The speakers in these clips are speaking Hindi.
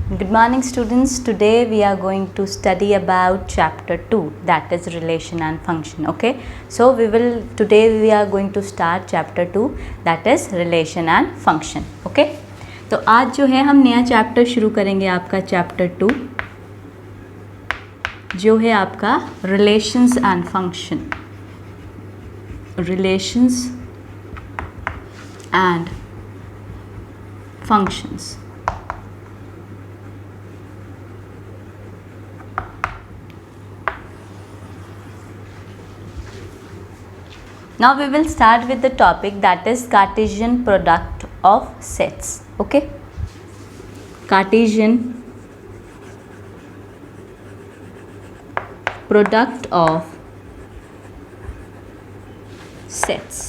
Good morning students. Today we are going to study about chapter 2, that is relation and function. Okay, so today we are going to start chapter 2, that is relation and function. Okay, तो आज जो है हम नया चैप्टर शुरू करेंगे, आपका चैप्टर 2 जो है आपका relations and function, relations and functions. Now we will start with the topic, that is Cartesian product of sets. Okay, Cartesian product of sets.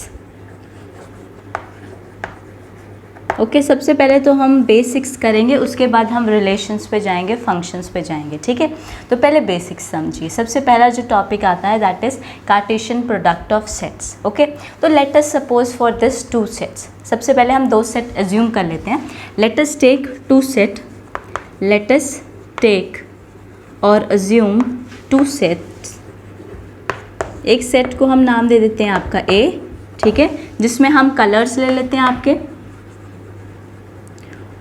Okay सबसे पहले तो हम बेसिक्स करेंगे, उसके बाद हम रिलेशंस पे जाएंगे, फंक्शंस पे जाएंगे. ठीक है, तो पहले बेसिक्स समझिए. सबसे पहला जो टॉपिक आता है that is Cartesian product of sets. Okay, तो let us suppose for this two sets. सबसे पहले हम दो सेट एज्यूम कर लेते हैं. Let us take two set, let us take और एज्यूम टू सेट्स. एक सेट को हम नाम दे देते हैं आपका ए, ठीक है, जिसमें हम कलर्स ले लेते हैं आपके,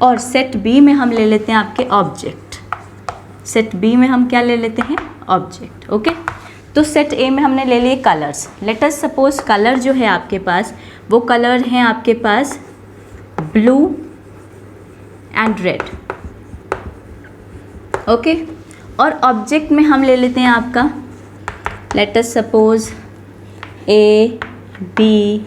और सेट बी में हम ले लेते हैं आपके ऑब्जेक्ट. सेट बी में हम क्या ले लेते हैं, ऑब्जेक्ट. ओके, तो सेट ए में हमने ले लिए colours. Let us suppose colour जो है आपके पास, वो कलर हैं आपके पास ब्लू एंड रेड. ओके, और ऑब्जेक्ट में हम ले लेते हैं आपका, let us suppose A B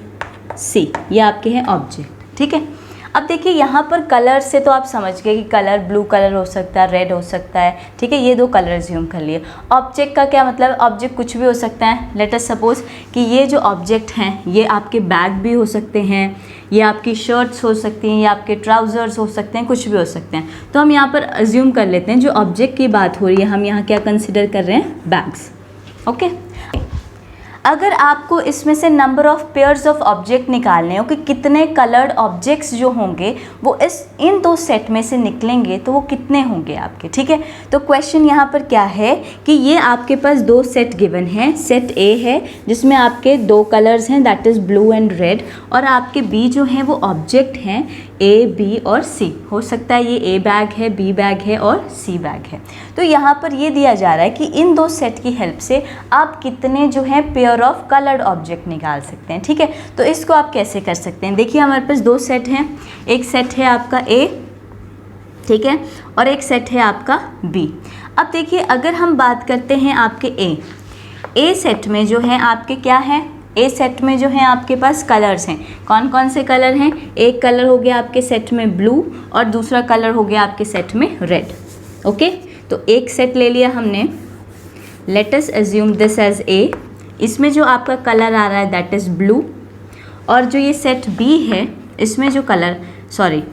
C, ये आपके हैं ऑब्जेक्ट. ठीक है, अब देखिए यहाँ पर कलर से तो आप समझ गए कि कलर ब्लू कलर हो सकता है, रेड हो सकता है. ठीक है, ये दो कलर एज्यूम कर लिए. ऑब्जेक्ट का क्या मतलब, ऑब्जेक्ट कुछ भी हो सकता है. लेट अस सपोज कि ये जो ऑब्जेक्ट हैं ये आपके बैग भी हो सकते हैं, ये आपकी शर्ट्स हो सकती हैं, ये आपके ट्राउज़र्स हो सकते हैं, कुछ भी हो सकते हैं. तो हम यहाँ पर एज्यूम कर लेते हैं, जो ऑब्जेक्ट की बात हो रही है हम यहाँ क्या कंसिडर कर रहे हैं, बैग्स. ओके, अगर आपको इसमें से number of pairs of object निकालने हो कि कितने कलर्ड ऑब्जेक्ट्स जो होंगे वो इन दो सेट में से निकलेंगे, तो वो कितने होंगे आपके. ठीक है, तो क्वेश्चन यहाँ पर क्या है कि ये आपके पास दो सेट गिवन हैं. सेट ए है जिसमें आपके दो कलर्स हैं, that is blue and red, और आपके बी जो हैं वो ऑब्जेक्ट हैं ए बी और सी. हो सकता है ये ए बैग है, बी बैग है और सी बैग है. तो यहाँ पर ये दिया जा रहा है कि इन दो सेट की हेल्प से आप कितने जो हैं पेयर ऑफ कलर्ड ऑब्जेक्ट निकाल सकते हैं. ठीक है, तो इसको आप कैसे कर सकते हैं. देखिए हमारे पास दो सेट हैं, एक सेट है आपका ए, ठीक है, और एक सेट है आपका बी. अब देखिए अगर हम बात करते हैं आपके ए सेट में जो है आपके क्या है, ए सेट में जो है आपके पास कलर्स हैं. कौन कौन से कलर हैं, एक कलर हो गया आपके सेट में ब्लू और दूसरा कलर हो गया आपके सेट में रेड. ओके, तो एक सेट ले लिया हमने. Let us assume this as A. इसमें जो आपका कलर आ रहा है दैट इज़ ब्लू, और जो ये सेट बी है इसमें जो कलर, सॉरी,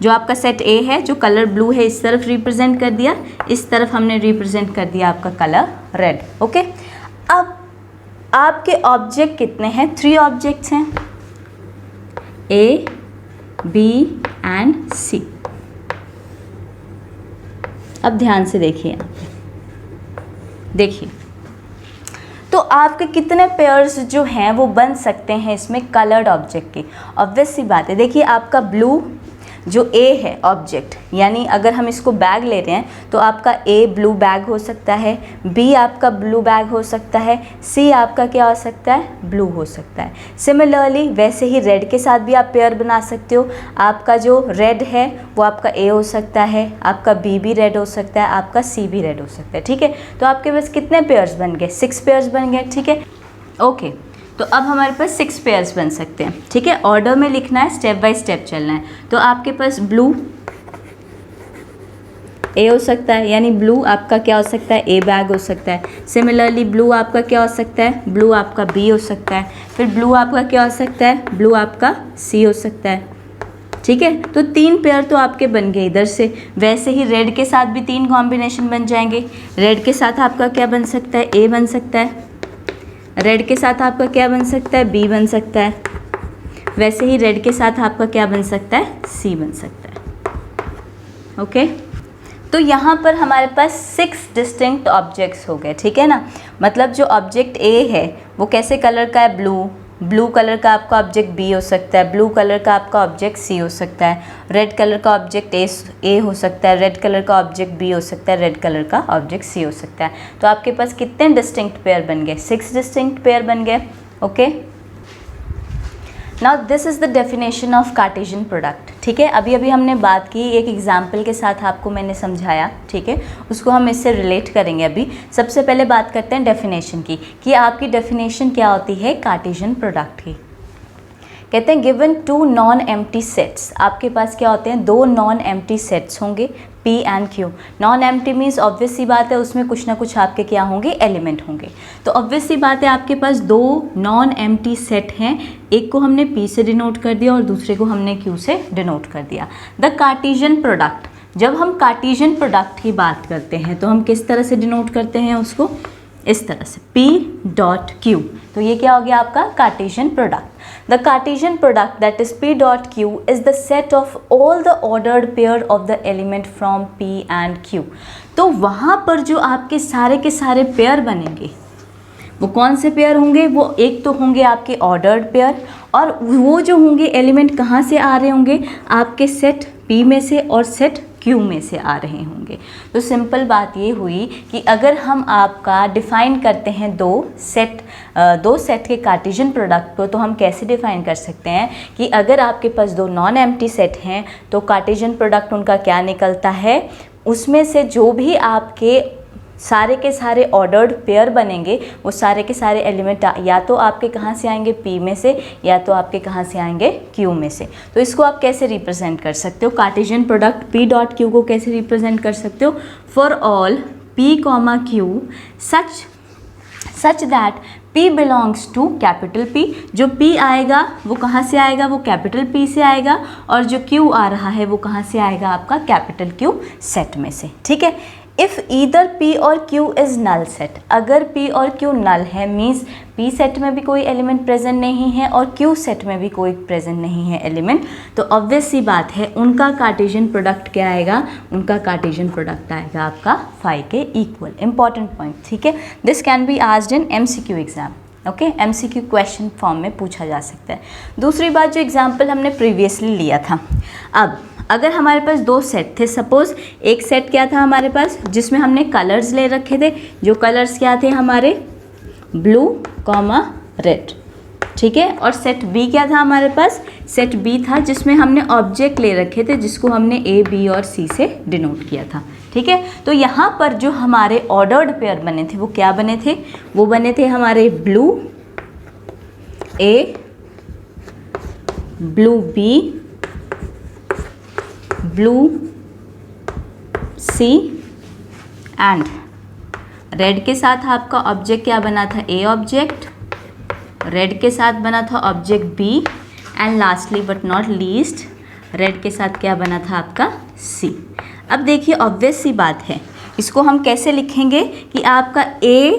जो आपका सेट ए है जो कलर ब्लू है इस तरफ रिप्रेजेंट कर दिया, इस तरफ हमने रिप्रेजेंट कर दिया आपका कलर रेड. ओके, अब आपके ऑब्जेक्ट कितने हैं, 3 ऑब्जेक्ट्स हैं, ए बी एंड सी. अब ध्यान से देखिए यहाँ पे, देखिए तो आपके कितने पेयर्स जो हैं वो बन सकते हैं इसमें कलर्ड ऑब्जेक्ट के. ऑब्वियस सी बात है. देखिए आपका ब्लू जो ए है ऑब्जेक्ट, यानी अगर हम इसको बैग ले रहे हैं तो आपका ए ब्लू बैग हो सकता है, बी आपका ब्लू बैग हो सकता है, सी आपका क्या हो सकता है, ब्लू हो सकता है. सिमिलरली वैसे ही रेड के साथ भी आप पेयर बना सकते हो. आपका जो रेड है वो आपका ए हो सकता है, आपका बी भी रेड हो सकता है, आपका सी भी रेड हो सकता है. ठीक है, तो आपके पास कितने पेयर्स बन गए, 6 पेयर्स बन गए. ठीक है, ओके, तो अब हमारे पास 6 पेयर्स बन सकते हैं. ठीक है, ऑर्डर में लिखना है, स्टेप बाय स्टेप चलना है. तो आपके पास ब्लू ए हो सकता है, यानी ब्लू आपका क्या हो सकता है, ए बैग हो सकता है. सिमिलरली ब्लू आपका क्या हो सकता है, ब्लू आपका बी हो सकता है. फिर ब्लू आपका क्या हो सकता है, ब्लू आपका सी हो सकता है. ठीक है, तो 3 पेयर तो आपके बन गए इधर से. वैसे ही रेड के साथ भी 3 कॉम्बिनेशन बन जाएंगे. रेड के साथ आपका क्या बन सकता है, ए बन सकता है. रेड के साथ आपका क्या बन सकता है, बी बन सकता है. वैसे ही रेड के साथ आपका क्या बन सकता है, सी बन सकता है. ओके। तो यहाँ पर हमारे पास 6 डिस्टिंक्ट ऑब्जेक्ट्स हो गए, ठीक है ना। मतलब जो ऑब्जेक्ट ए है वो कैसे कलर का है, ब्लू कलर का आपका ऑब्जेक्ट बी हो सकता है, ब्लू कलर का आपका ऑब्जेक्ट सी हो सकता है, रेड कलर का ऑब्जेक्ट ए हो सकता है, रेड कलर का ऑब्जेक्ट बी हो सकता है, रेड कलर का ऑब्जेक्ट सी हो सकता है। तो आपके पास कितने डिस्टिंक्ट पेयर बन गए, 6 डिस्टिंक्ट पेयर बन गए। Okay, now this is the definition of Cartesian product, ठीक है। अभी अभी हमने बात की, एक एग्जाम्पल के साथ आपको मैंने समझाया, ठीक है, उसको हम इससे रिलेट करेंगे। अभी सबसे पहले बात करते हैं डेफिनेशन की, कि आपकी डेफिनेशन क्या होती है कार्टेशियन प्रोडक्ट की। कहते हैं गिवन 2 नॉन एम्प्टी सेट्स, आपके पास क्या होते हैं, 2 नॉन एम्प्टी सेट्स होंगे P and Q। Non empty means obvious सी बात है उसमें कुछ ना कुछ आपके क्या होंगे, एलिमेंट होंगे। तो ऑब्वियस सी बात है आपके पास 2 नॉन एम्प्टी सेट हैं, एक को हमने P से डिनोट कर दिया और दूसरे को हमने Q से डिनोट कर दिया। द कार्टेशियन प्रोडक्ट, जब हम कार्टेशियन प्रोडक्ट की बात करते हैं तो हम किस तरह से डिनोट करते हैं उसको, इस तरह से P डॉट Q। तो ये क्या हो गया आपका Cartesian product. The Cartesian product, that is P dot Q, is the set of all the ordered pair of the element from P and Q। तो वहाँ पर जो आपके सारे पेयर बनेंगे वो कौन से पेयर होंगे, वो एक तो होंगे आपके ऑर्डर्ड पेयर, और वो जो होंगे एलिमेंट कहाँ से आ रहे होंगे, आपके सेट P में से और सेट Q में से आ रहे होंगे। तो सिंपल बात ये हुई कि अगर हम आपका डिफ़ाइन करते हैं दो सेट के कार्टेशियन प्रोडक्ट को, तो हम कैसे डिफ़ाइन कर सकते हैं कि अगर आपके पास 2 नॉन एम्प्टी सेट हैं तो कार्टेशियन प्रोडक्ट उनका क्या निकलता है, उसमें से जो भी आपके सारे के सारे ऑर्डर्ड पेयर बनेंगे वो सारे के सारे एलिमेंट या तो आपके कहाँ से आएंगे, P में से, या तो आपके कहाँ से आएंगे, Q में से। तो इसको आप कैसे रिप्रेजेंट कर सकते हो, Cartesian product P dot Q को कैसे रिप्रेजेंट कर सकते हो, for all P comma Q such that P belongs to capital P। जो P आएगा वो कहाँ से आएगा, वो कैपिटल P से आएगा, और जो Q आ रहा है वो कहाँ से आएगा, आपका कैपिटल Q सेट में से, ठीक है। इफ़ ईदर P और Q इज़ नल सेट, अगर P और Q नल है मीन्स P सेट में भी कोई एलिमेंट प्रेजेंट नहीं है और Q सेट में भी कोई प्रेजेंट नहीं है एलिमेंट, तो ऑब्वियस सी बात है उनका कार्टेशियन प्रोडक्ट क्या आएगा, उनका कार्टेशियन प्रोडक्ट आएगा आपका फाई के इक्वल। इंपॉर्टेंट पॉइंट, ठीक है। This can be asked in MCQ exam, okay, MCQ question form में पूछा जा सकता है। दूसरी बात, जो एग्जाम्पल हमने प्रीवियसली लिया था, अब अगर हमारे पास 2 सेट थे, सपोज एक सेट क्या था हमारे पास जिसमें हमने कलर्स ले रखे थे, जो कलर्स क्या थे हमारे, ब्लू कॉमा रेड, ठीक है। और सेट बी क्या था हमारे पास, सेट बी था जिसमें हमने ऑब्जेक्ट ले रखे थे जिसको हमने A, B और C से डिनोट किया था, ठीक है। तो यहाँ पर जो हमारे ऑर्डर्ड पेयर बने थे वो क्या बने थे, वो बने थे हमारे blue A, blue B, blue C and red के साथ आपका ऑब्जेक्ट क्या बना था, A ऑब्जेक्ट, रेड के साथ बना था object B, and lastly but not least red के साथ क्या बना था आपका C। अब देखिए ऑब्वियस सी बात है, इसको हम कैसे लिखेंगे कि आपका A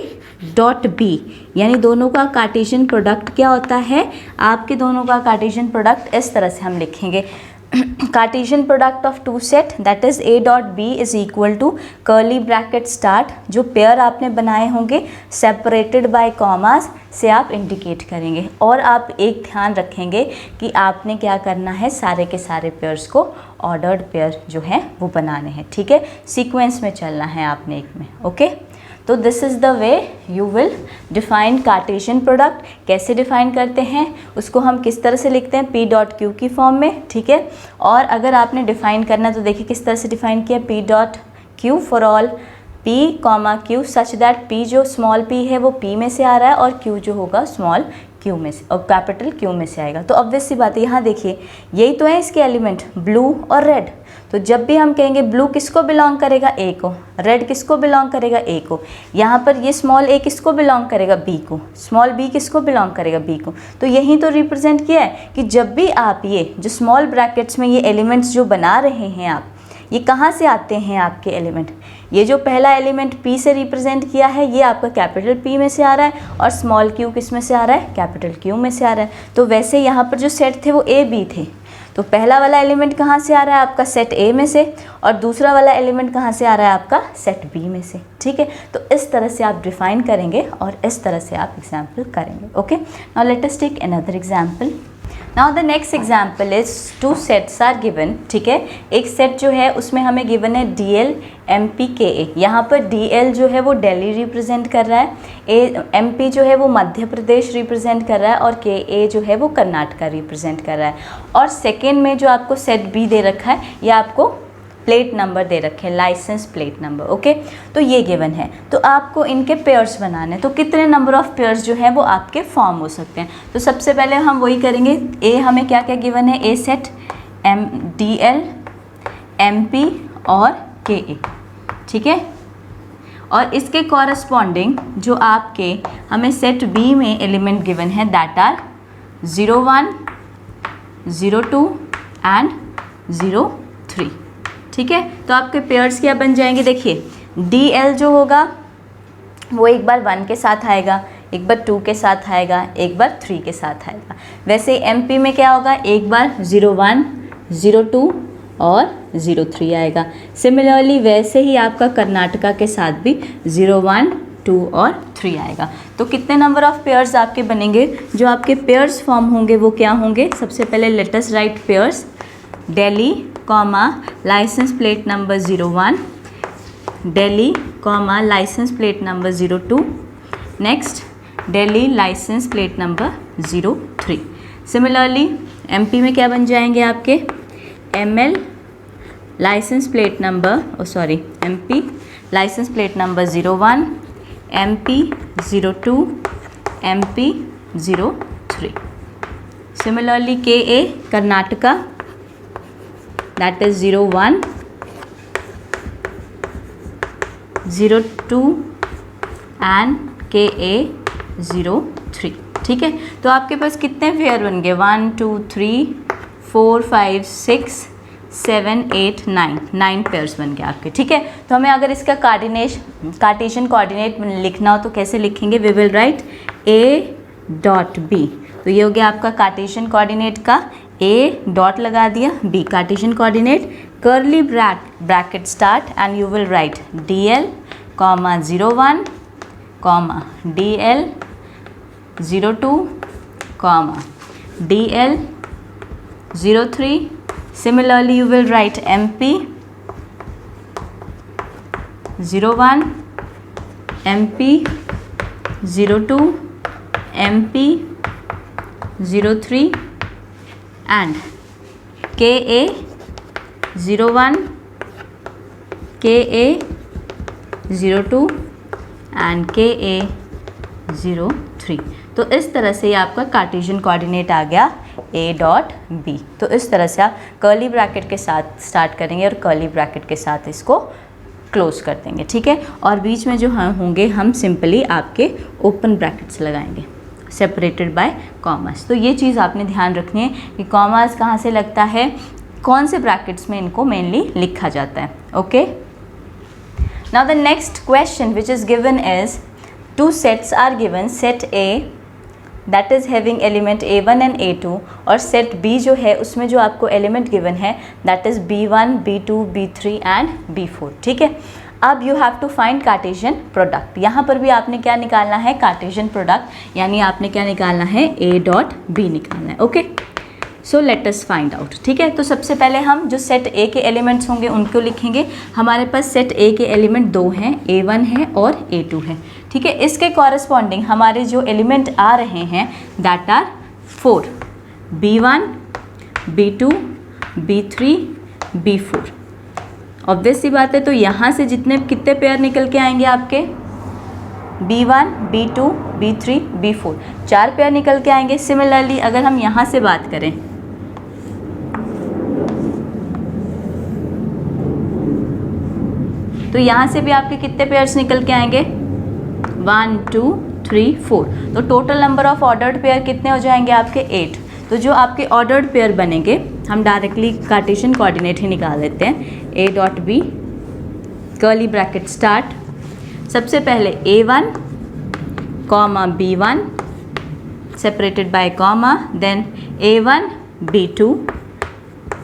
डॉट B, यानी दोनों का कार्टेशियन प्रोडक्ट क्या होता है, आपके दोनों का कार्टेशियन प्रोडक्ट इस तरह से हम लिखेंगे, Cartesian product of 2 set that is A dot B is equal to curly bracket start, जो पेयर आपने बनाए होंगे सेपरेटेड बाय कॉमास से आप इंडिकेट करेंगे। और आप एक ध्यान रखेंगे कि आपने क्या करना है, सारे के सारे पेयर्स को ऑर्डर्ड पेयर जो है वो बनाने हैं, ठीक है, सीक्वेंस में चलना है आपने एक में, ओके। तो this is the way you will define Cartesian product. कैसे डिफ़ाइन करते हैं उसको हम किस तरह से लिखते हैं, P डॉट Q की फॉर्म में, ठीक है। और अगर आपने डिफ़ाइन करना तो देखिए किस तरह से डिफ़ाइन किया, P dot Q for all P comma Q such that P जो स्मॉल p है वो P में से आ रहा है और Q जो होगा स्मॉल Q में से और कैपिटल Q में से आएगा। तो ऑब्वियस सी बात है, यहाँ देखिए यही तो है इसके एलिमेंट, ब्लू और रेड। तो जब भी हम कहेंगे ब्लू किसको बिलोंग करेगा, A को, रेड किसको बिलोंग करेगा, A को, यहाँ पर ये स्मॉल a किसको बिलोंग करेगा, B को, स्मॉल b किसको बिलोंग करेगा, B को। तो यही तो रिप्रेजेंट किया है कि जब भी आप ये जो स्मॉल ब्रैकेट्स में ये एलिमेंट्स जो बना रहे हैं आप, ये कहाँ से आते हैं आपके एलिमेंट, ये जो पहला एलिमेंट P से रिप्रेजेंट किया है ये आपका कैपिटल P में से आ रहा है और स्मॉल q किस में से आ रहा है, कैपिटल Q में से आ रहा है। तो वैसे यहाँ पर जो सेट थे वो A B थे, तो पहला वाला एलिमेंट कहाँ से आ रहा है आपका सेट ए में से, और दूसरा वाला एलिमेंट कहाँ से आ रहा है आपका सेट बी में से, ठीक है। तो इस तरह से आप डिफाइन करेंगे और इस तरह से आप एग्जाम्पल करेंगे। Okay, now let us take another example. Now the next example is 2 sets are given, ठीक है। एक सेट जो है उसमें हमें गिवन है DL MP KA। यहाँ पर DL जो है वो दिल्ली रिप्रेजेंट कर रहा है, MP जो है वो मध्य प्रदेश रिप्रेजेंट कर रहा है, और KA जो है वो कर्नाटका रिप्रेजेंट कर रहा है। और सेकेंड में जो आपको सेट B दे रखा है, ये आपको प्लेट नंबर दे रखे हैं, लाइसेंस प्लेट नंबर। ओके, तो ये गिवन है, तो आपको इनके पेयर्स बनाने, तो कितने नंबर ऑफ पेयर्स जो है वो आपके फॉर्म हो सकते हैं। तो सबसे पहले हम वही करेंगे। ए हमें क्या क्या गिवन है, ए सेट DL MP और KA, ठीक है। और इसके कॉरस्पॉन्डिंग जो आपके हमें सेट बी में एलिमेंट गिवन है, दैट आर 01, 02 एंड 03, ठीक है। तो आपके पेयर्स क्या बन जाएंगे, देखिए DL जो होगा वो एक बार 1 के साथ आएगा, एक बार 2 के साथ आएगा, एक बार 3 के साथ आएगा। वैसे MP में क्या होगा, एक बार 01, 02 और 03 आएगा। सिमिलरली वैसे ही आपका कर्नाटका के साथ भी 01, 2 और 3 आएगा। तो कितने नंबर ऑफ पेयर्स आपके बनेंगे, जो आपके पेयर्स फॉर्म होंगे वो क्या होंगे। सबसे पहले let us write pairs, Delhi comma licence plate number 01, Delhi comma licence plate number 02, next Delhi licence plate number 03। Similarly MP में क्या बन जाएंगे आपके, ML licence plate number MP licence plate number 01, MP 02, MP 03। Similarly KA Karnataka, that is 01, 02 and KA 03, ठीक है। तो आपके पास कितने पेयर बन गए, 1 2 3 4 5 6 7 8 9 पेयर्स बन गए आपके, ठीक है। तो हमें अगर इसका कार्टेशियन कोऑर्डिनेट लिखना हो तो कैसे लिखेंगे, वी विल राइट A.B। तो ये हो गया आपका कार्टेशियन कोऑर्डिनेट का, A डॉट लगा दिया, B Cartesian coordinate, curly bracket start and you will write DL comma 01 comma DL 02 comma DL 03। Similarly you will write MP 01, MP 02, MP 03 and KA 01, KA 02 and KA 03। तो इस तरह से ये आपका कार्टेशियन कोऑर्डिनेट आ गया A.B। तो इस तरह से आप कर्ली ब्रैकेट के साथ स्टार्ट करेंगे और कर्ली ब्रैकेट के साथ इसको क्लोज कर देंगे, ठीक है। और बीच में जो होंगे हम सिंपली आपके ओपन ब्रैकेट्स लगाएंगे, सेपरेटेड बाय कॉमास। तो ये चीज़ आपने ध्यान रखनी है कि कॉमास कहाँ से लगता है, कौन से ब्रैकेट्स में इनको मेनली लिखा जाता है। Okay, now the next question which is given is 2 sets are given, set A that is having element A1 and A2, और सेट B जो है उसमें जो आपको एलिमेंट गिवन है that is B1, B2, B3 and B4, ठीक है। अब you have to find Cartesian product. यहाँ पर भी आपने क्या निकालना है, कार्टेशियन प्रोडक्ट, यानी आपने क्या निकालना है, A.B निकालना है। Okay, so let us find out, ठीक है। तो सबसे पहले हम जो सेट A के एलिमेंट्स होंगे उनको लिखेंगे। हमारे पास सेट A के एलिमेंट 2 हैं, A1 है और A2 है, ठीक है। इसके कॉरस्पॉन्डिंग हमारे जो एलिमेंट आ रहे हैं that are 4, B1, B2, B3, B4। Obvious सी बात है, तो यहाँ से कितने पेयर निकल के आएंगे आपके, B1, B2, B3, B4, 4 pair निकल के आएंगे। सिमिलरली अगर हम यहाँ से बात करें, तो यहाँ से भी आपके कितने पेयर्स निकल के आएंगे, 1 2 3 4। तो total number of ordered pair कितने हो जाएंगे आपके, 8। तो जो आपके ऑर्डर्ड पेयर बनेंगे हम डायरेक्टली कार्टेशियन कोऑर्डिनेट ही निकाल लेते हैं, A.B कर्ली ब्रैकेट स्टार्ट। सबसे पहले A1 comma B1 separated by comma, then A1 B2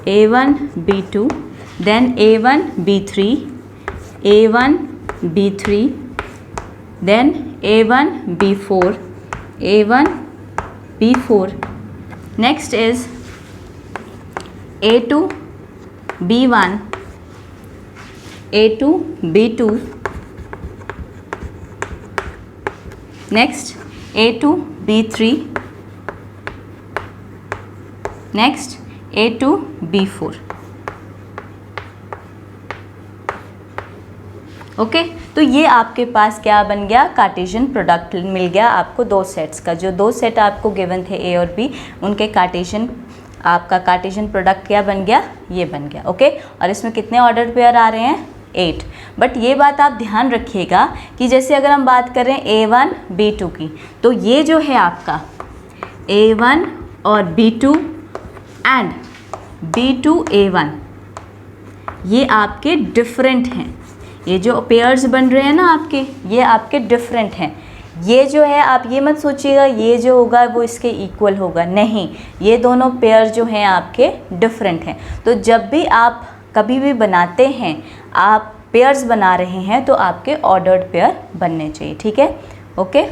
A1 B2, then A1 B3, A1 B3, then A1 B4, A1 B4. Next is A2 B1, A2 B2. Next A2 B3. Next A2 B4. Okay तो ये आपके पास क्या बन गया, कार्टेशियन प्रोडक्ट मिल गया आपको दो सेट्स का। जो दो सेट आपको गिवन थे ए और बी, उनके आपका कार्टेशियन प्रोडक्ट क्या बन गया, ये बन गया। ओके और इसमें कितने ऑर्डर्ड पेयर आ रहे हैं, 8। बट ये बात आप ध्यान रखिएगा कि जैसे अगर हम बात करें A1 B2 की, तो ये जो है आपका A1 और B2 एंड B2 A1, ये आपके डिफरेंट हैं। ये जो पेयर्स बन रहे हैं ना आपके, ये आपके डिफरेंट हैं। ये जो है आप ये मत सोचिएगा ये जो होगा वो इसके इक्वल होगा, नहीं, ये दोनों पेयर जो हैं आपके डिफरेंट हैं। तो जब भी आप कभी भी बनाते हैं, आप पेयर्स बना रहे हैं, तो आपके ऑर्डर्ड पेयर बनने चाहिए, ठीक है। Okay,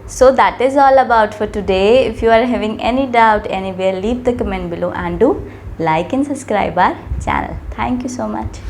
so that is all about for today. If you are having any doubt anywhere, leave the comment below and do like and subscribe our channel. Thank you so much.